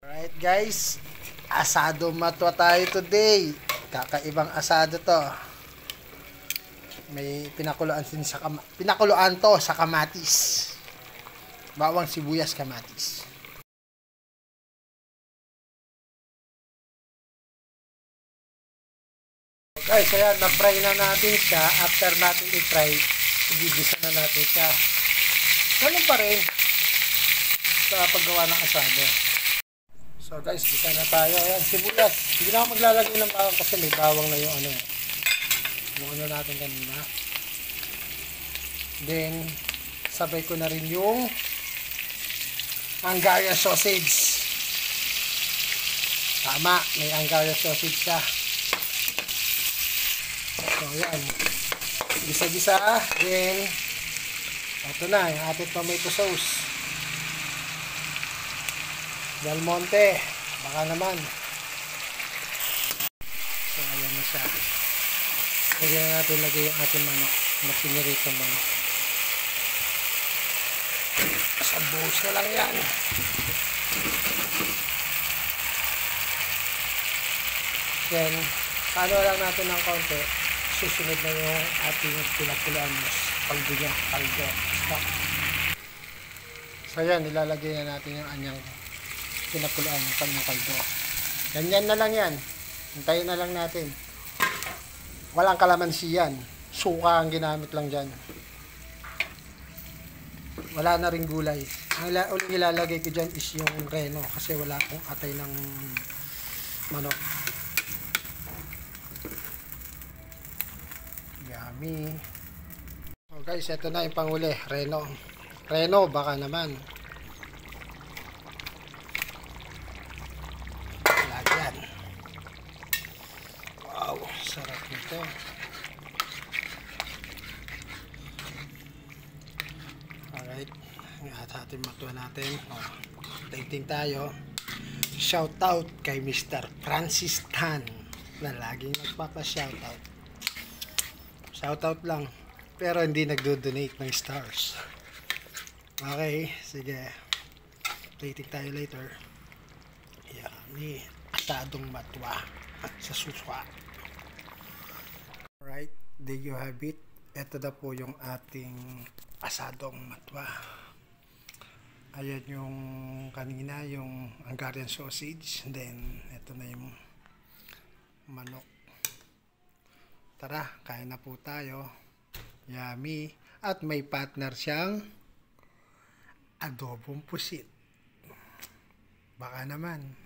Alright guys, asado matwa tayo today. Kakaibang asado to. May pinakuluan to sa kamatis. Bawang sibuyas kamatis. Guys, ayan, na-fry na natin siya. After natin i-fry, igigisa na natin siya. Ganun pa rin sa paggawa ng asado. So guys, gisa na tayo. Ayan, sibuyas. Hindi na ako maglalagay ng bawang kasi may bawang na yung natin kanina. Then, sabay ko na rin yung Hungarian sausage. Tama, may Hungarian sausage siya. So, ayan. Gisa-gisa. Then, ito na, yung ating tomato sauce. Del Monte, baka naman. So, ayan na siya. Pwede na natin lagay yung ating manok. Sinirito manok. Sa buhos na lang yan. Then, paano lang natin ng konti, susunod na yung ating pinakuluan mo. Kaldo niya, kaldo. Stop. So, ayan, nilalagay na natin yung anyang pinakuluan ng kanyang kaldo. Ganyan na lang yan. Hintayin na lang natin. Walang kalamansi yan. Suka ang ginamit lang dyan. Wala na ring gulay. Ang uling ilalagay ko dyan is yung reno kasi wala akong atay ng manok. Yummy. So guys, ito na yung panghuli. Reno. Reno, baka naman. Wow, sarap nito. Alright, atin matuwa natin. Dating tayo. Shout out kay Mr. Francis Tan na laging nagpapa-shoutout. Shoutout lang, pero hindi nagdo-donate ng stars. Okay, sige. Dating tayo later. Yummy. Asadong matwa sa suswa. Alright, there you have it. Ito na po yung ating asadong matwa. Ayan yung kanina, yung Hungarian sausage. Then, ito na yung manok. Tara, kain na po tayo. Yummy. At may partner siyang adobong pusit. Baka naman.